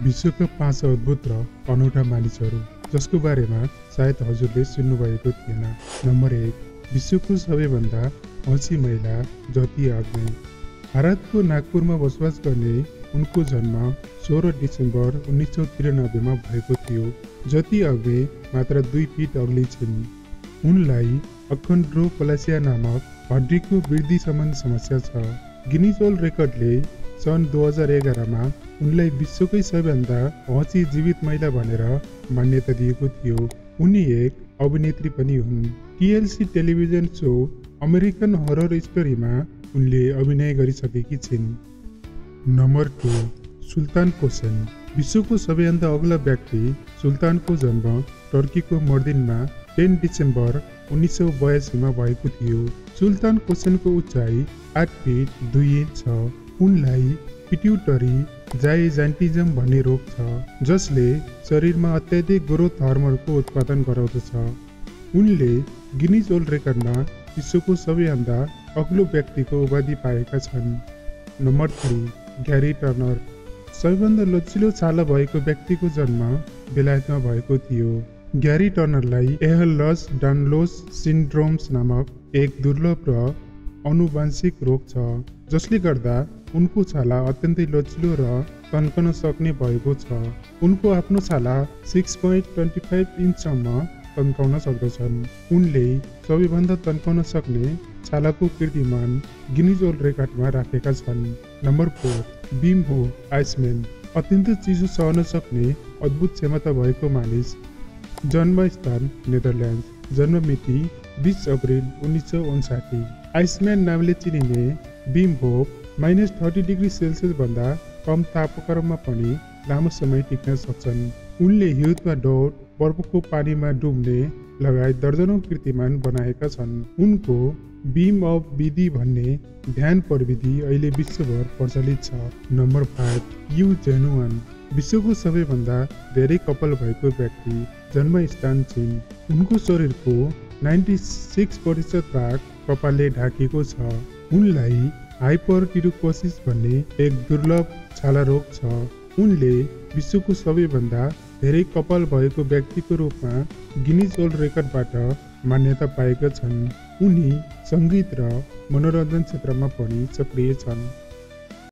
विश्वका 5 अद्भुत र अनौठा मानिसहरू जसको बारेमा सायद हजुरले सुन्नुभएको थिएन। नम्बर 1, विश्वको सबैभन्दा अल्छी महिला ज्योति अग्ने। भारतको नागपुरमा बसोबास गर्ने उनको जन्म 16 डिसेम्बर 1993 मा भएको थियो। ज्योति अग्ने मात्र 2 फिट अग्ली छिन्। उनलाई अखन्ड्रोप्लासिया नामक हड्डीको वृद्धि सम्बन्धी समस्या छ। गिनिज वर्ल्ड रेकर्डले सन् 2011 मा उनलाई विश्वकै सबैभन्दा हँसी जीवित महिला भनेर मान्यता दिएको थियो। उनी एक अभिनेत्री पनि हुन्। TLC television show American horror स्टोरीमा उनले अभिनय गरिसकेकी छिन्। Number 2, Sultan Kösen. विश्वको सबैभन्दा अग्ला व्यक्ति सुल्तानको जन्म टर्कीको मर्दिनमा 10 डिसेम्बर 1982 मा भएको थियो। सुल्तान कोसेनको उचाइ 8 फिट 2 इन्च छ। उनलाई पिट्युटरी जाइजान्टिजम भन्ने रोग छ, जसले शरीरमा अत्याधिक ग्रोथ हर्मोनको उत्पादन गराउँदछ। उनले गिनिज वर्ल्ड रेकर्डमा विश्वको सबैभन्दा अग्लो व्यक्तिको उपाधि पाएका छन्। Number 3, ग्यारी Turner. सबैभन्दा लचिलो छाला भएको व्यक्तिको जन्म बेलायतमा भएको थियो। ग्यारी टर्नरलाई एहलर्स डानलोस सिन्ड्रोम्स नामक एक दुर्लभ र आनुवंशिक रोग छ, जसले गर्दा उनको छाला अत्यन्तै लचिलो र तन्कन सक्ने भएको छ। उनको आफ्नो छाला 6.25 इन्चसम्म तन्काउन सक्दछन्। उनले सबैभन्दा तन्काउन सक्ने छालाको कीर्तिमान गिनिज वर्ल्ड रेकर्डमा राखेका छन्। Number 4, Wim Hof iceman. अत्यन्त चिसो सहन सक्ने अद्भुत क्षमता भएको मानिस। जन्मस्थान नेदरल्यान्ड। जन्म मिति 20 अप्रिल 1959। आइसम्यान नामले चिनिने विम होफ -30 डिग्री सेल्सियस भन्दा कम तापक्रममा पनि लामो समय टिक्न सक्छन्। उनले हिउँदमा दौड, बर्फको पानीमा डुब्ने लगायत दर्जनौं कीर्तिमान बनाएका छन्। उनको बीम अफ विधि भन्ने ध्यान प्रविधि अहिले विश्वभर प्रचलित छ। Number 5, you genuine. विश्वको सबैभन्दा धेरै कपाल भएको व्यक्ति। जन्मस्थान चीन। उनको शरीरको 96% भाग कपालले ढाकेको छ। उनलाई हाइपरटिरोकोसिस भन्ने एक दुर्लभ छाला रोग छ। उनले विश्वको सबैभन्दा धेरै कपाल भएको व्यक्तिको रूपमा गिनिज वर्ल्ड रेकर्डबाट मान्यता पाएका छन्। उनी सङ्गीत र मनोरञ्जन क्षेत्रमा पनि सक्रिय छन्।